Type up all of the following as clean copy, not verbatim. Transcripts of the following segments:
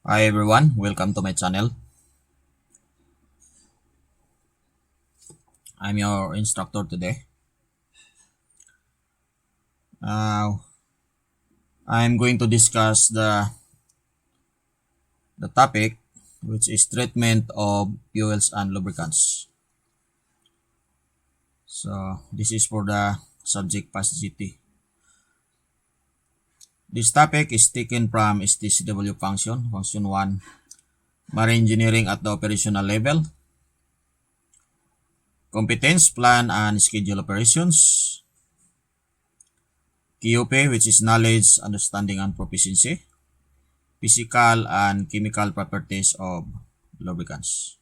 Hi everyone, welcome to my channel. I'm your instructor today. Now, I'm going to discuss the topic, which is treatment of fuels and lubricants. So, this is for the subject past GT. This topic is taken from STCW function 1, Marine Engineering at the operational level, Competence, Plan and Schedule Operations, QP, which is Knowledge, Understanding and Proficiency, Physical and chemical properties of lubricants.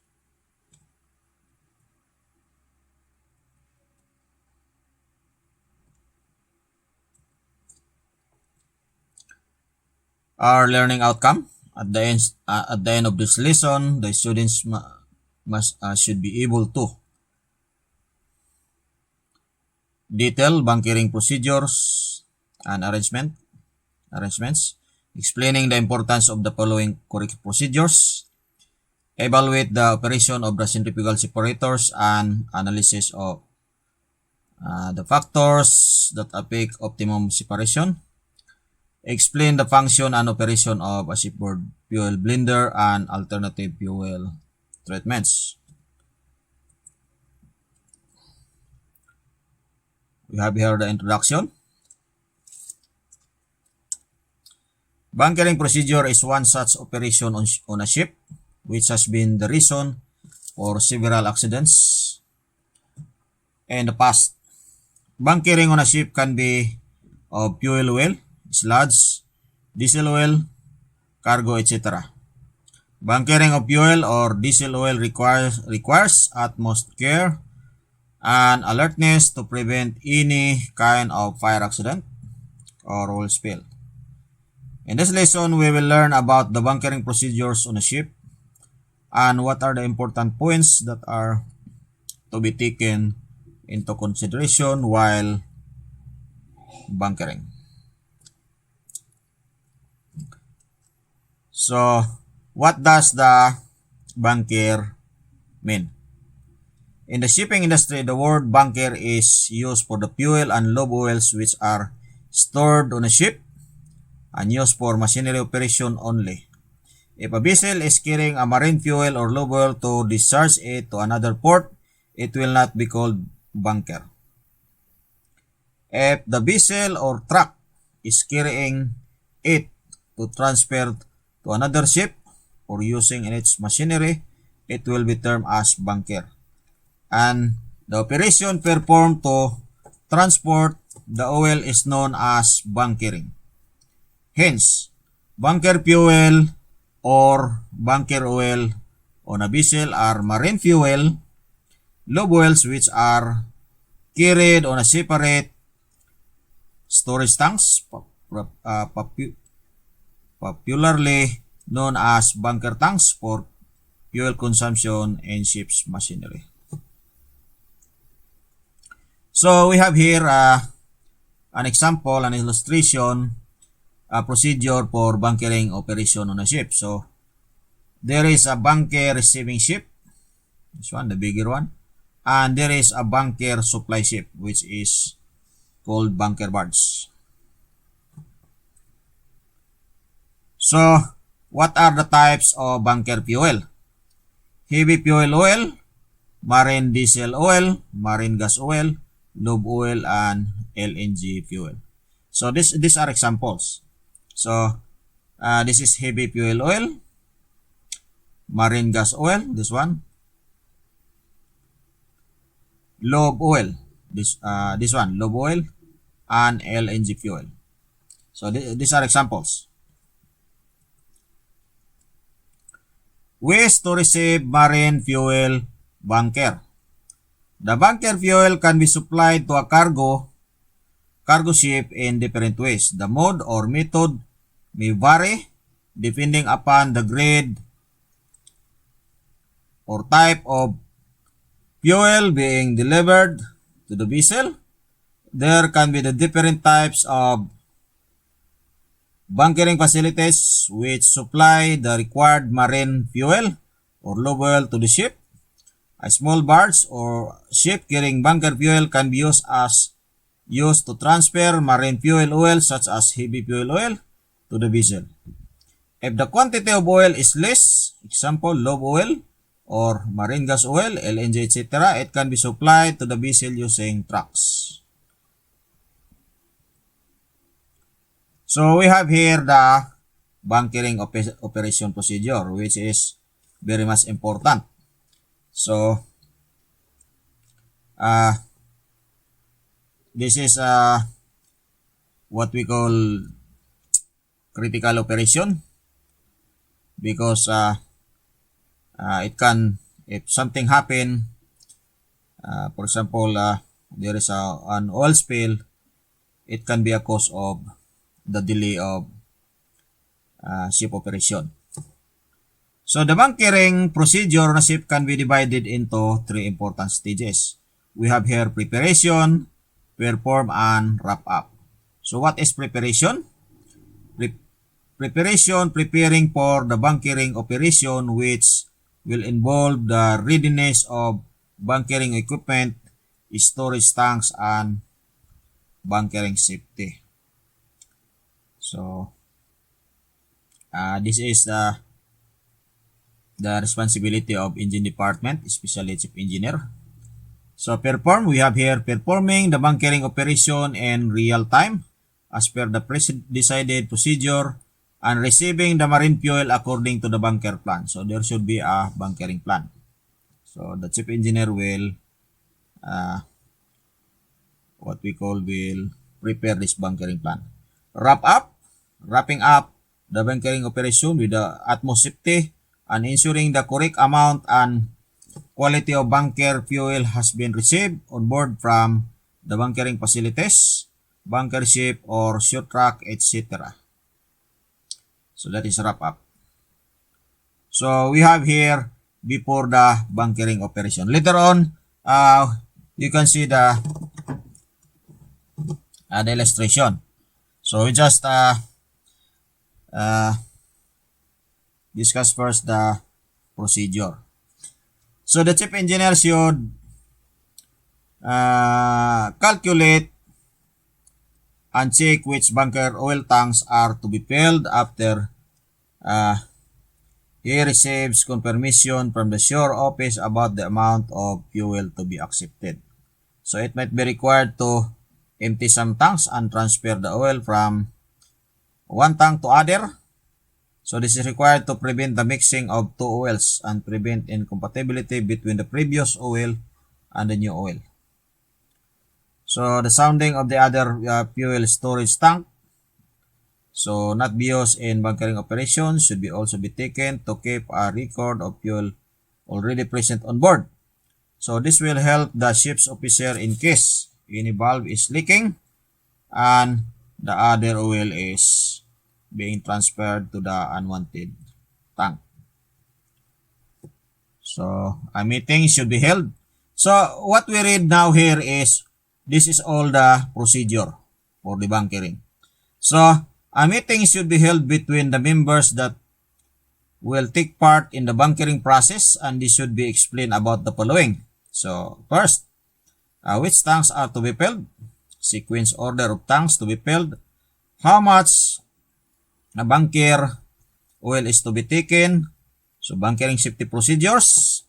Our learning outcome at the end of this lesson, the students should be able to detail bunkering procedures and arrangements, explaining the importance of the following correct procedures, evaluate the operation of the centrifugal separators and analysis of the factors that affect optimum separation, explain the function and operation of a shipboard fuel blender and alternative fuel treatments. We have here the introduction. Bunkering procedure is one such operation on a ship which has been the reason for several accidents in the past. Bunkering on a ship can be of fuel oil, sludge, diesel oil, cargo, etc. Bunkering of fuel or diesel oil requires utmost care and alertness to prevent any kind of fire accident or oil spill. In this lesson, we will learn about the bunkering procedures on a ship and what are the important points that are to be taken into consideration while bunkering. So, what does the bunker mean? In the shipping industry, the word bunker is used for the fuel and lube oils which are stored on a ship and used for machinery operation only. If a vessel is carrying a marine fuel or lube oil to discharge it to another port, it will not be called bunker. If the vessel or truck is carrying it to transfer to another ship or using in its machinery, it will be termed as bunker. And the operation performed to transport the oil is known as bunkering. Hence, bunker fuel or bunker oil on a vessel are marine fuel, lube oils which are carried on a separate storage tanks, popularly known as bunker tanks for fuel consumption in ship's machinery. So we have here an example, an illustration, a procedure for bunkering operation on a ship. So there is a bunker receiving ship, this one, the bigger one, and there is a bunker supply ship, which is called bunker barge. So what are the types of bunker fuel? Heavy fuel oil, marine diesel oil, marine gas oil, lube oil, and LNG fuel. So these are examples. So this is heavy fuel oil, marine gas oil, this one, lube oil, this one, lube oil, and LNG fuel. So these are examples. Ways to receive marine fuel bunker. The bunker fuel can be supplied to a cargo ship in different ways. The mode or method may vary depending upon the grade or type of fuel being delivered to the vessel. There can be the different types of bunkering facilities which supply the required marine fuel or lube oil to the ship. A small barge or ship carrying bunker fuel can be used to transfer marine fuel oil such as heavy fuel oil to the vessel. If the quantity of oil is less, example lube oil or marine gas oil, LNG, etc., it can be supplied to the vessel using trucks. So we have here the bunkering operation procedure, which is very much important. So this is what we call critical operation, because it can, if something happen, for example, there is an oil spill, it can be a cause of the delay of ship operation. So the bunkering procedure on a ship can be divided into three important stages. We have here preparation, perform, and wrap up. So what is preparation? Preparation, preparing for the bunkering operation, which will involve the readiness of bunkering equipment, storage tanks, and bunkering safety. So this is the responsibility of engine department, especially chief engineer. So perform, we have here performing the bunkering operation in real time as per the decided procedure and receiving the marine fuel according to the bunker plan. So there should be a bunkering plan. So the chief engineer will will prepare this bunkering plan. Wrapping up the bunkering operation with the utmost safety and ensuring the correct amount and quality of bunker fuel has been received on board from the bunkering facilities, bunker ship or shore truck, etc. So that is wrap up. So we have here before the bunkering operation. Later on, you can see the illustration. So we just discuss first the procedure. So the chief engineer should calculate and check which bunker oil tanks are to be filled after he receives confirmation from the shore office about the amount of fuel to be accepted. So it might be required to empty some tanks and transfer the oil from one tank to other. So this is required to prevent the mixing of two oils and prevent incompatibility between the previous oil and the new oil. So the sounding of the other fuel storage tank, so not be used in bunkering operations, should be also be taken to keep a record of fuel already present on board. So this will help the ship's officer in case any valve is leaking and the other oil is being transferred to the unwanted tank. So a meeting should be held. So what we read now here is this is all the procedure for the bunkering. So a meeting should be held between the members that will take part in the bunkering process, and this should be explained about the following. So first, which tanks are to be filled, sequence order of tanks to be filled, how much bunker oil is to be taken, so bunkering safety procedures,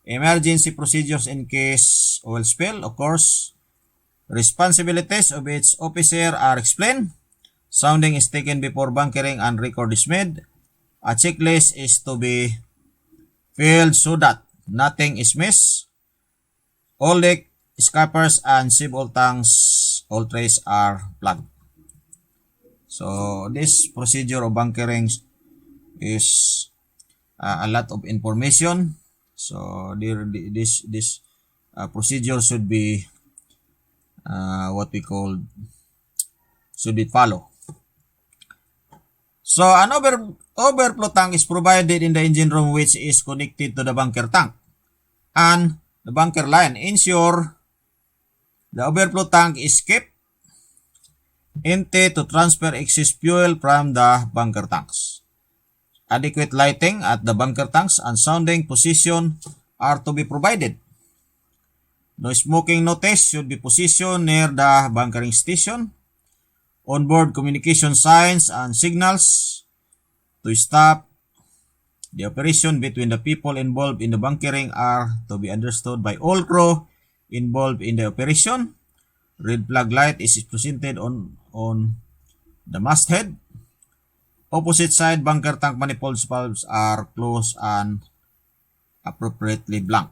emergency procedures in case oil spill, of course, responsibilities of each officer are explained, sounding is taken before bunkering and record is made, a checklist is to be filled so that nothing is missed, all leak scappers and sieve oil tanks, all trays are plugged. So this procedure of bunkering is a lot of information. So this procedure should be what we call should be followed. So an overflow tank is provided in the engine room which is connected to the bunker tank and the bunker line. Ensure the overflow tank is kept empty to transfer excess fuel from the bunker tanks. Adequate lighting at the bunker tanks and sounding position are to be provided. No smoking notice should be positioned near the bunkering station. Onboard communication signs and signals to stop the operation between the people involved in the bunkering are to be understood by all crew involved in the operation. Red flag light is presented on the masthead. Opposite side bunker tank manifold valves are closed and appropriately blank.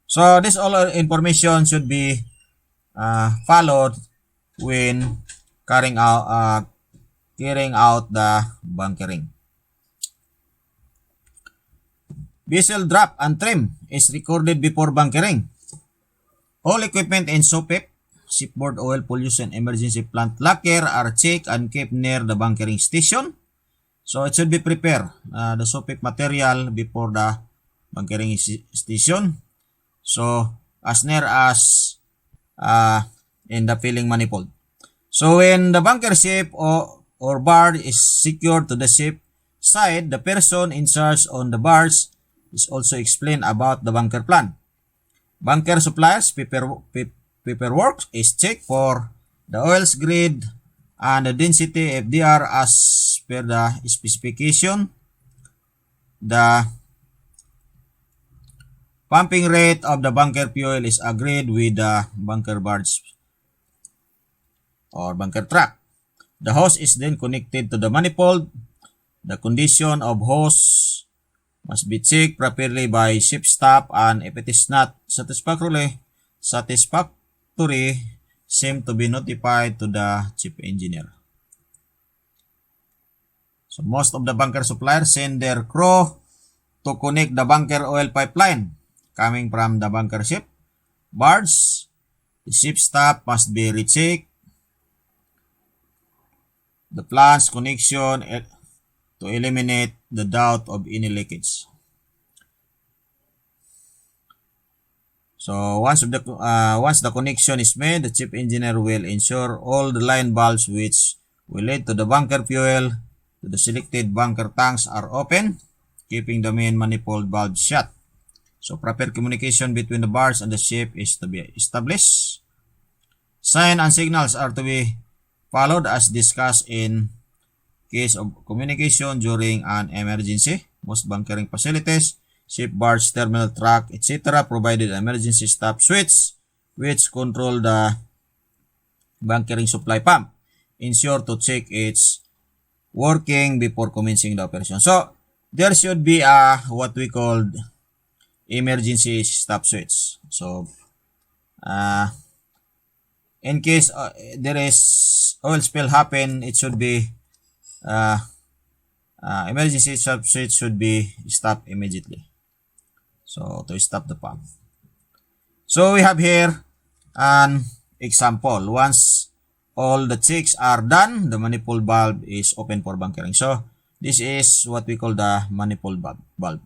So this all information should be followed when carrying out the bunkering. Vessel drop and trim is recorded before bunkering. All equipment in SOPEP, shipboard oil pollution emergency plant locker, are checked and kept near the bunkering station. So it should be prepared, the SOPEP material before the bunkering station. So as near as in the filling manifold. So when the bunker ship or barge is secured to the ship side, the person in charge on the barge is also explained about the bunker plan. Bunker suppliers paperwork is checked for the oil's grade and the density if they are as per the specification. The pumping rate of the bunker fuel is agreed with the bunker barge or bunker truck. The hose is then connected to the manifold. The condition of hose must be checked properly by ship staff, and if it is not satisfactory, seem to be notified to the chief engineer. So most of the bunker suppliers send their crew to connect the bunker oil pipeline coming from the bunker ship barge. The ship staff must be rechecked the plan's connection to eliminate the doubt of any leakage. So once the connection is made, the chief engineer will ensure all the line valves which will lead to the bunker fuel to the selected bunker tanks are open, keeping the main manifold valve shut. So proper communication between the barge and the ship is to be established. Signs and signals are to be followed as discussed in case of communication during an emergency. Most bunkering facilities, ship, barge, terminal, truck, etc. provided emergency stop switch which control the bunkering supply pump. Ensure to check its working before commencing the operation. So there should be what we call emergency stop switch. So in case there is oil spill happen, it should be emergency stop switch should be stopped immediately. So to stop the pump. So we have here an example. Once all the checks are done, the manifold valve is open for bunkering. So this is what we call the manifold valve.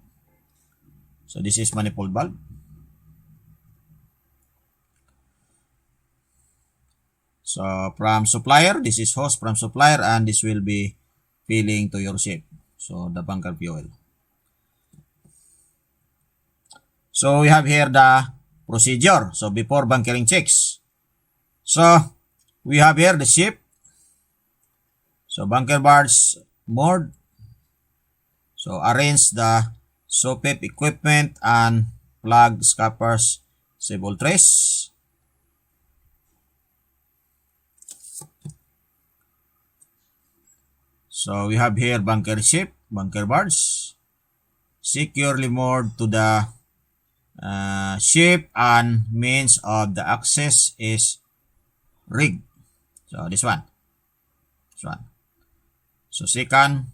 So this is manifold valve. So from supplier, this is hose from supplier, and this will be filling to your ship. So the bunker fuel. So we have here the procedure. So before bunkering checks. So we have here the ship. So bunker barge moored. So arrange the SOPEP equipment and plug scuppers, sable trace. So we have here bunker ship, bunker barge, securely moored to the ship, and means of the access is rig. So this one. So second,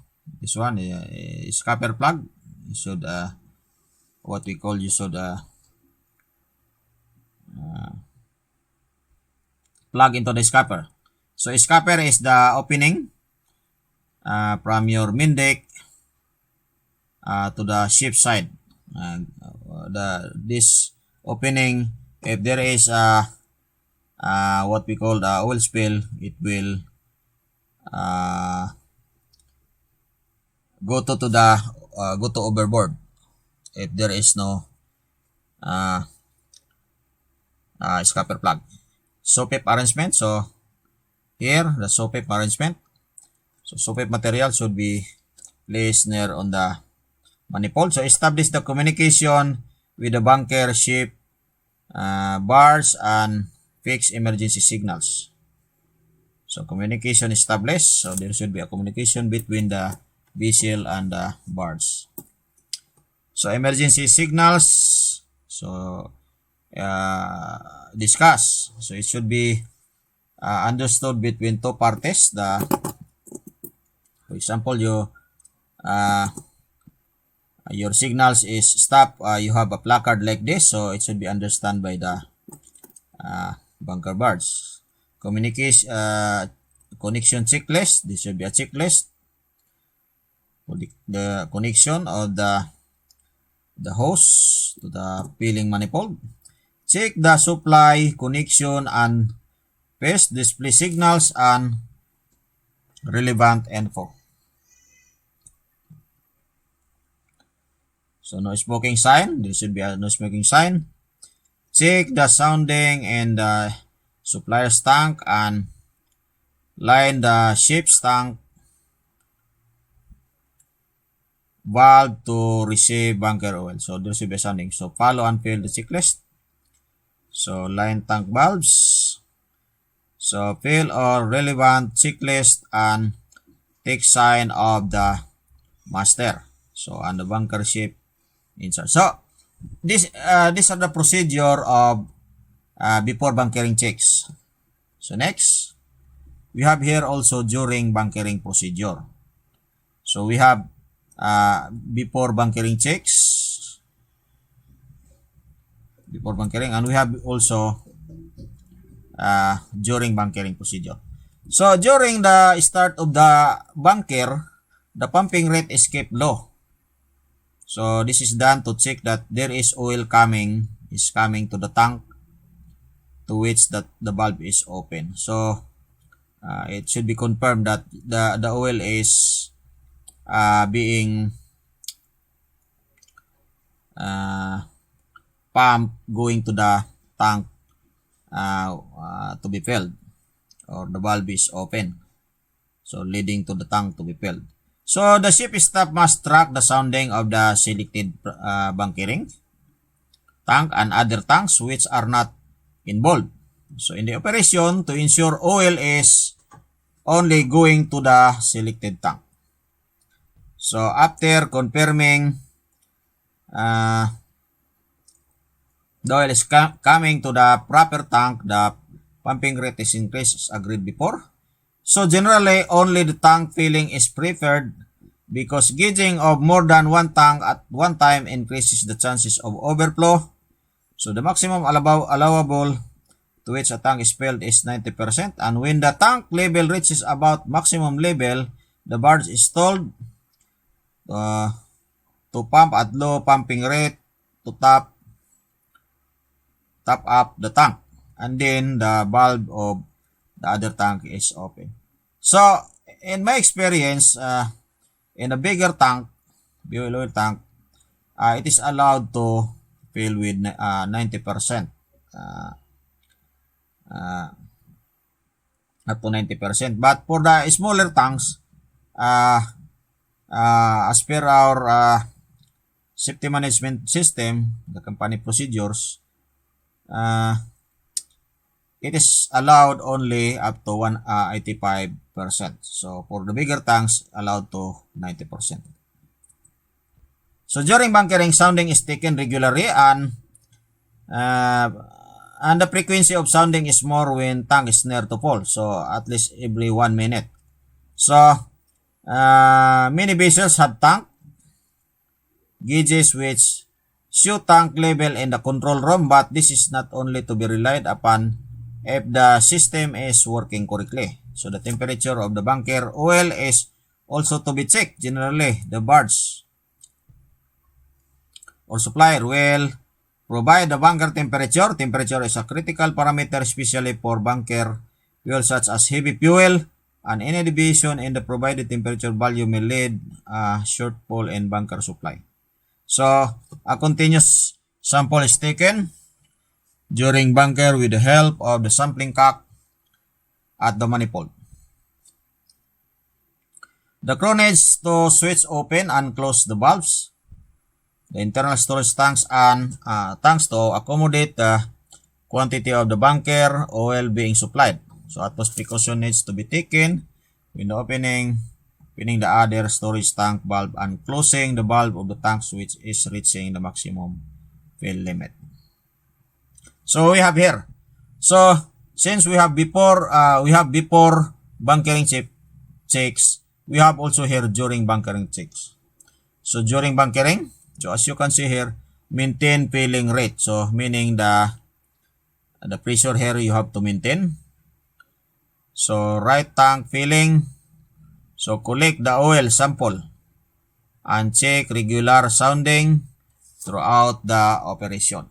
this one is scupper plug. You should what we call, you should plug into the scupper. So scupper is the opening from your main deck to the ship side. This opening, if there is what we call the oil spill, it will go to overboard if there is no scupper plug. SOPEP arrangement. So here the SOPEP arrangement. So SOPEP material should be placed near on the manifold. So establish the communication with the bunker ship bars and fix emergency signals. So communication established. So there should be a communication between the vessel and the bars. So emergency signals. So discuss. So it should be understood between two parties. For example, your signals is stop. You have a placard like this, so it should be understood by the bunker bars. Communication connection checklist. This should be a checklist for the connection of the hose to the filling manifold. Check the supply connection and paste display signals and relevant info. So no smoking sign. There should be a no smoking sign. Check the sounding in the supplier's tank and line the ship's tank valve to receive bunker oil. So there should be sounding. So follow and fill the checklist. So line tank valves. So fill all relevant checklist and take sign of the master. So on the bunker ship insert. So these are the procedure of before bunkering checks. So next, we have here also during bunkering procedure. So we have before bunkering checks, before bunkering, and we have also during bunkering procedure. So during the start of the bunker, the pumping rate is kept low. So this is done to check that there is oil coming to the tank to which that the valve is open. So it should be confirmed that the oil is being pumped going to the tank to be filled, or the valve is open, so leading to the tank to be filled. So the ship staff must track the sounding of the selected bunkering tank and other tanks which are not involved. So in the operation, to ensure oil is only going to the selected tank. So after confirming the oil is coming to the proper tank, the pumping rate is increased as agreed before. So generally, only the tank filling is preferred because gauging of more than one tank at one time increases the chances of overflow. So the maximum allowable to which a tank is filled is 90%, and when the tank level reaches about maximum level, the barge is told to pump at low pumping rate to top up the tank, and then the valve of the other tank is open. So in my experience, in a bigger tank, fuel oil tank, it is allowed to fill with 90%. Up to 90%. But for the smaller tanks, as per our safety management system, the company procedures, it is allowed only up to 85%. So for the bigger tanks, allowed to 90%. So during bunkering, sounding is taken regularly, and the frequency of sounding is more when tank is near to full. So at least every 1 minute. So many vessels have tank gauges which show tank level in the control room, but this is not only to be relied upon if the system is working correctly. So the temperature of the bunker oil is also to be checked. Generally, the barge or supplier will Provide the bunker temperature. Temperature is a critical parameter, especially for bunker fuel such as heavy fuel, and any deviation in the provided temperature value may lead a shortfall in bunker supply. So, a continuous sample is taken during bunker with the help of the sampling cock at the manifold. The crew needs to switch open and close the valves, the internal storage tanks and tanks to accommodate the quantity of the bunker oil being supplied. So utmost precaution needs to be taken when opening the other storage tank valve and closing the valve of the tanks which is reaching the maximum fill limit. So we have here. So since we have before bunkering checks, we have also here during bunkering checks. So during bunkering, so as you can see here, maintain filling rate. So meaning the pressure here you have to maintain. So right tank filling. So collect the oil sample and check regular sounding throughout the operation.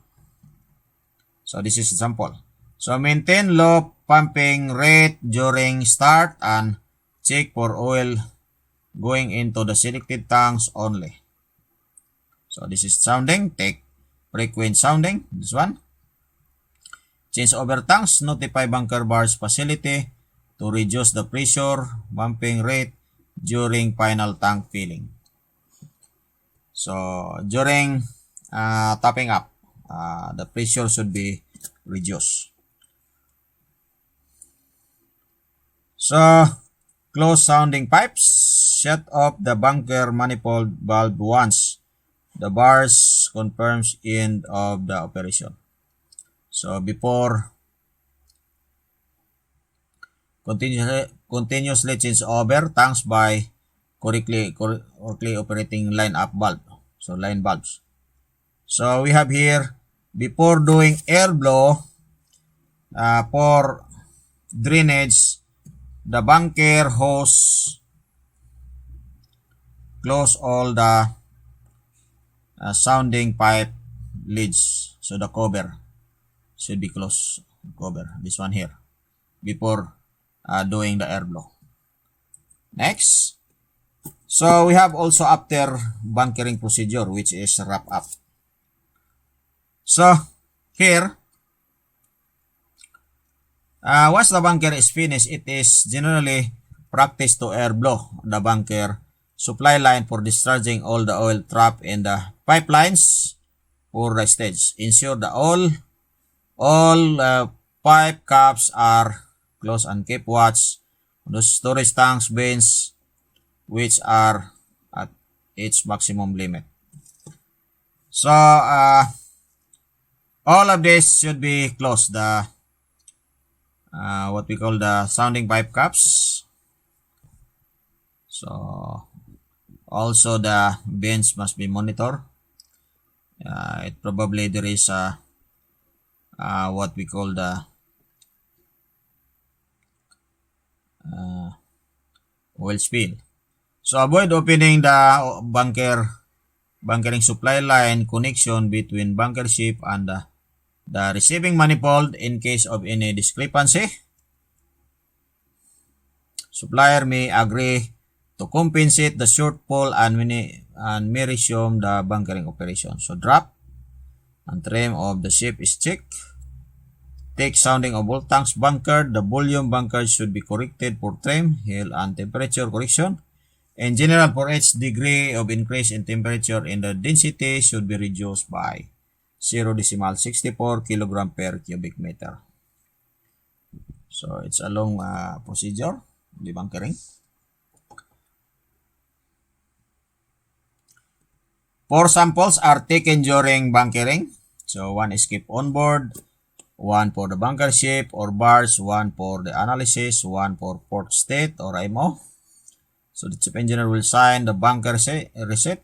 So this is example. So maintain low pumping rate during start and check for oil going into the selected tanks only. So this is sounding. Take frequent sounding. This one. Change over tanks. Notify bunker bars facility to reduce the pressure pumping rate during final tank filling. So during topping up, the pressure should be reduced. So close sounding pipes. Shut off the bunker manifold valve once the bars confirms end of the operation. So before continuously change over tanks by correctly operating line up valve. So line valves. So we have here before doing air blow for drainage, the bunker hose close all the sounding pipe lids. So the cover should be closed. Cover this one here before doing the air blow. Next. So we have also after bunkering procedure, which is wrap up. So here, once the bunker is finished, it is generally practiced to air blow the bunker supply line for discharging all the oil trapped in the pipelines for the stage. Ensure that all pipe caps are closed and keep watch on the storage tanks bins which are at its maximum limit. So all of this should be closed. The what we call the sounding pipe caps. So also the bins must be monitored. It probably there is what we call the oil spill. So avoid opening the bunkering supply line connection between bunker ship and the receiving manifold in case of any discrepancy. Supplier may agree to compensate the shortfall and may resume the bunkering operation. So drop and trim of the ship is checked. Take sounding of all tanks bunkered. The volume bunkered should be corrected for trim, heel, and temperature correction. In general, for each degree of increase in temperature in the density should be reduced by 0.64 kg per cubic meter. So it's a long procedure, the bunkering. 4 samples are taken during bunkering. So 1 is kept on board, 1 for the bunker ship or bars, 1 for the analysis, 1 for port state or IMO. So the chief engineer will sign the bunker receipt,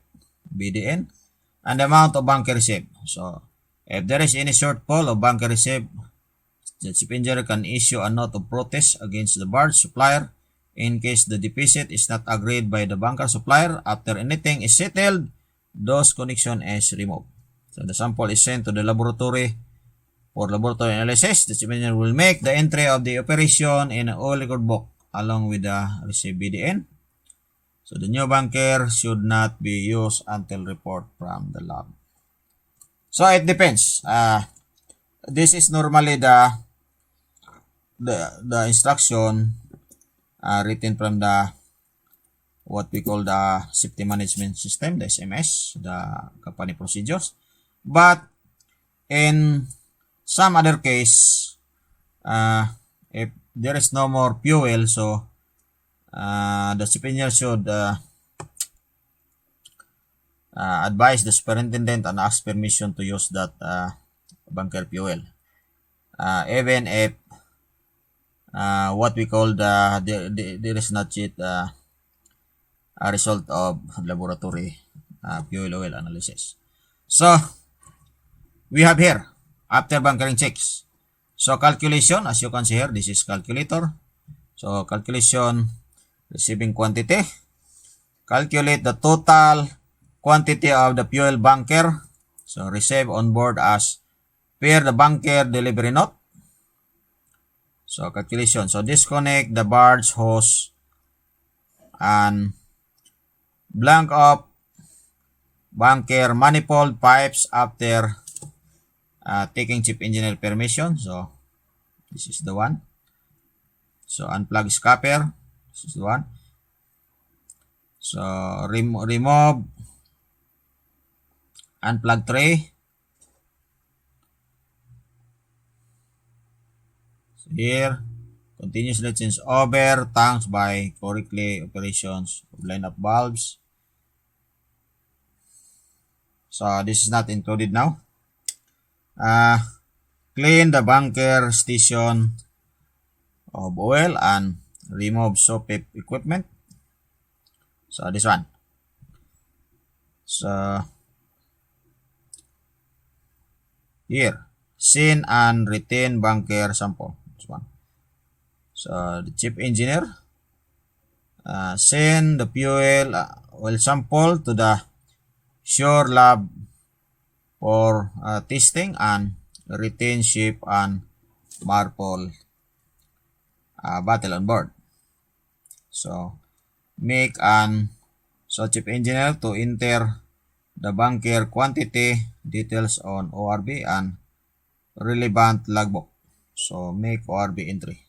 BDN, and the amount of bunker received. So if there is any shortfall of bunker received, the chief engineer can issue a note of protest against the barge supplier. In case the deficit is not agreed by the bunker supplier, after anything is settled, those connection is removed. So the sample is sent to the laboratory for laboratory analysis. The chip engineer will make the entry of the operation in an oil record book along with the received BDN. So the new bunker should not be used until report from the lab. So it depends. This is normally the instruction written from the what we call the safety management system, the SMS, the company procedures. But in some other case, if there is no more fuel, so the chief engineer should advise the superintendent and ask permission to use that bunker fuel, even if what we call there is not yet a result of laboratory fuel oil analysis. So we have here after bunkering checks. So calculation, as you can see here, this is calculator. So calculation, receiving quantity, calculate the total quantity of the fuel bunker. So receive on board as per the bunker delivery note. So calculation. So disconnect the barge hose and blank up bunker manifold pipes after taking chief engineer permission. So this is the one. So unplug scupper. This is the one. So remove unplug tray. So here, continuously change over tanks by correctly operations of lineup valves. So this is not included now. Clean the bunker station of oil and remove soap equipment. So this one. So here, send and retain bunker sample. This one. So the chief engineer send the fuel oil sample to the shore lab for testing and retain ship and marple bottle on board. So make an chief engineer to enter the bunker quantity details on ORB and relevant logbook. So make ORB entry.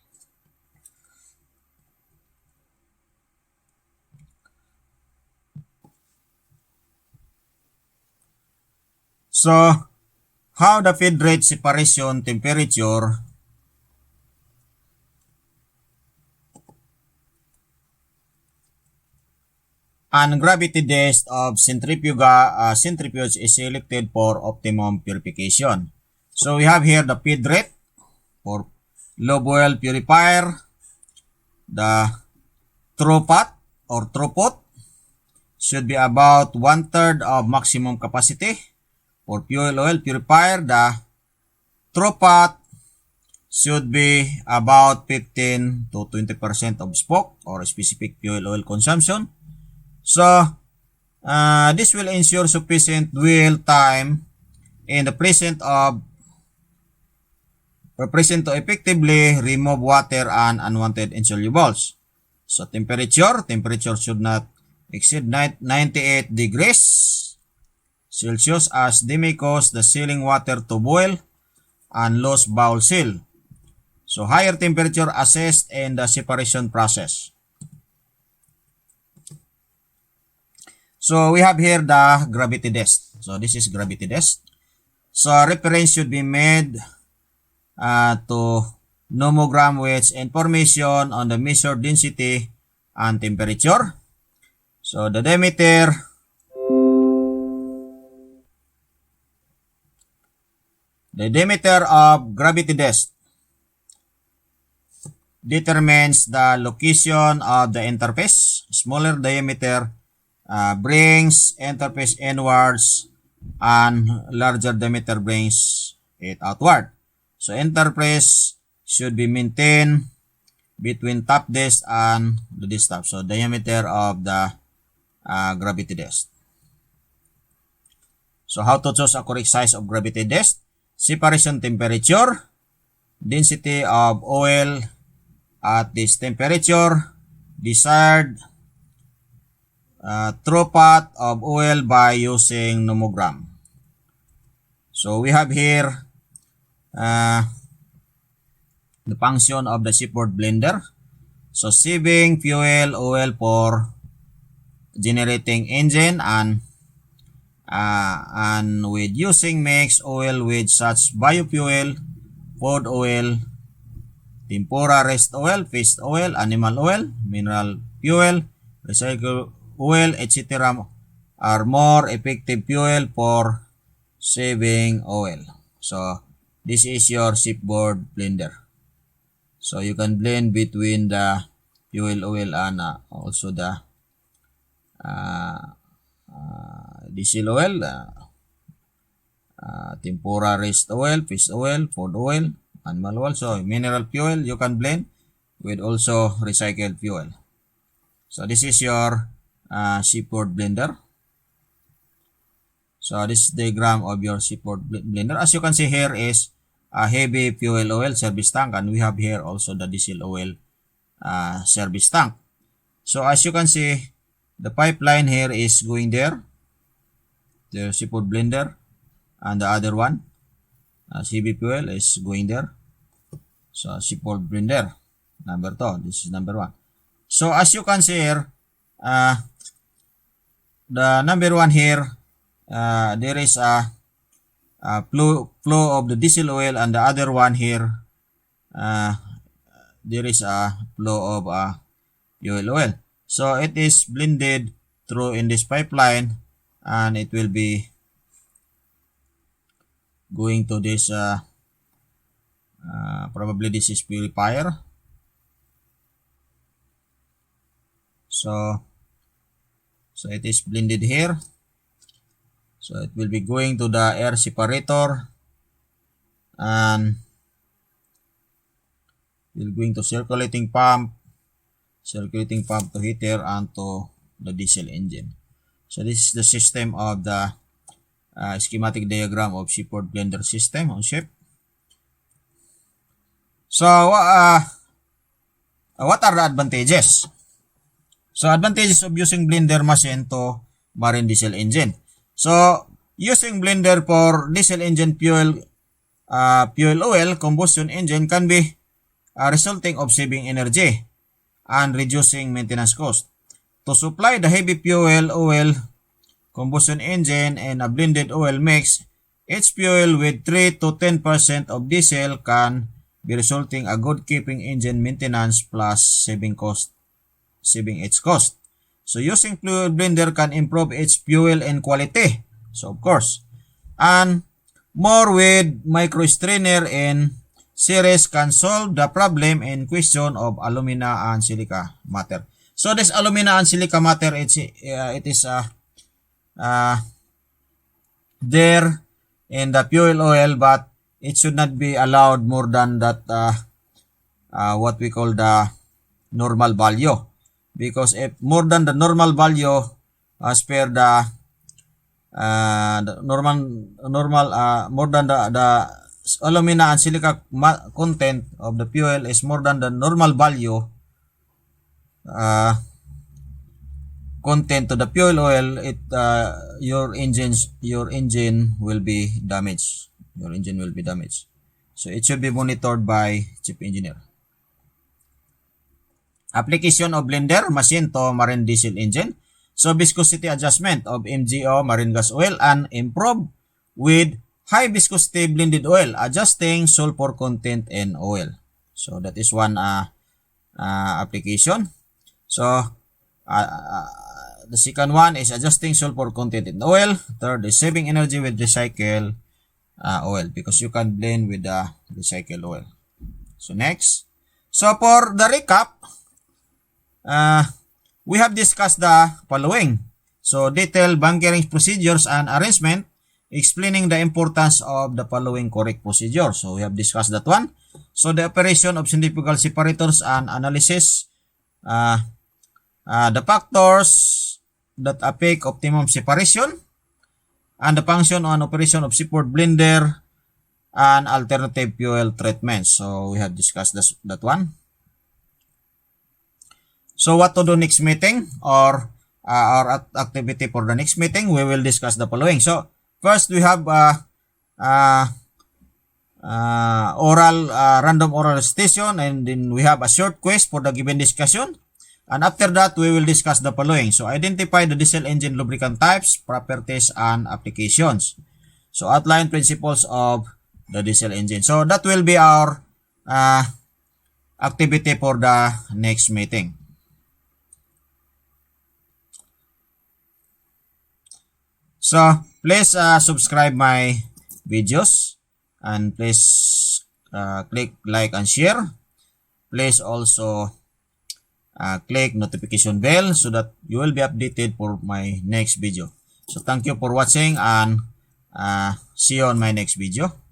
So how the feed rate separation temperature and gravity test of centrifuge is selected for optimum purification. So we have here the feed rate for low boil purifier, the throughput should be about 1/3 of maximum capacity. For fuel oil purifier, the throughput should be about 15 to 20% of spoke or specific fuel oil consumption. So this will ensure sufficient dwell time in the present to effectively remove water and unwanted insolubles. So temperature should not exceed 98 degrees Celsius as they may cause the sealing water to boil and lose bowl seal. So higher temperature assessed in the separation process. So we have here the gravity test. So this is gravity test. So reference should be made to nomogram with information on the measured density and temperature. So the diameter of gravity test determines the location of the interface. Smaller diameter brings interface inwards and larger diameter brings it outward. So interface should be maintained between top disc and the disc top. So diameter of the gravity disc. So how to choose a correct size of gravity test? Separation temperature, density of oil at this temperature, desired throughput of oil by using nomogram. So we have here the function of the shipboard blender. So sieving fuel oil for generating engine and with using mixed oil with such biofuel, food oil, tempura rest oil, fish oil, animal oil, mineral fuel, recycled oil, etc. are more effective fuel for saving oil. So this is your shipboard blender. So you can blend between the fuel oil and also the diesel oil, tempura rest oil, fish oil, food oil, animal oil. So mineral fuel you can blend with also recycled fuel. So this is your shipboard blender. So this is the diagram of your shipboard blender. As you can see here is a heavy fuel oil service tank, and we have here also the diesel oil service tank. So as you can see, the pipeline here is going there, the shipboard blender, and the other one, heavy fuel, is going there. So shipboard blender number 2, this is number 1. So as you can see here, the number 1 here, there is a flow of the diesel oil, and the other one here, there is a flow of fuel oil. So it is blended through in this pipeline, and it will be going to this probably this is purifier. So it is blended here. So it will be going to the air separator, and will going to circulating pump to heater, and to the diesel engine. So this is the system of the schematic diagram of shipboard blender system on ship. So what are the advantages? So advantages of using blender machine to marine diesel engine. So using blender for diesel engine fuel oil combustion engine can be resulting of saving energy and reducing maintenance cost. To supply the heavy fuel oil combustion engine and a blended oil mix, each fuel with 3 to 10% of diesel can be resulting a good keeping engine maintenance plus saving its cost. So using fuel blender can improve its fuel and quality. So of course, and more with micro strainer and series can solve the problem in question of alumina and silica matter. So this alumina and silica matter, it is there in the fuel oil, but it should not be allowed more than that what we call the normal value. Because if more than the normal value as per the more than the alumina and silica content of the fuel is more than the normal value content to the fuel oil, your engine will be damaged. So it should be monitored by chief engineer. Application of blender machine to marine diesel engine. So viscosity adjustment of MGO marine gas oil and improve with high viscosity blended oil, adjusting sulfur content in oil. So that is one application. So the second one is adjusting sulfur content in oil. Third is saving energy with recycled oil, because you can blend with the recycled oil. So next. So for the recap, we have discussed the following. So detailed bunkering procedures and arrangement, explaining the importance of the following correct procedure. So we have discussed that one. So the operation of centrifugal separators and analysis, the factors that affect optimum separation, and the function on operation of seaboard blender and alternative fuel treatment. So we have discussed that one. So what to do next meeting, or our activity for the next meeting? We will discuss the following. So first we have random oral recitation, and then we have a short quiz for the given discussion. And after that, we will discuss the following. So identify the diesel engine lubricant types, properties, and applications. So outline principles of the diesel engine. So that will be our activity for the next meeting. So please subscribe my videos, and please click like and share. Please also click notification bell so that you will be updated for my next video. So thank you for watching, and see you on my next video.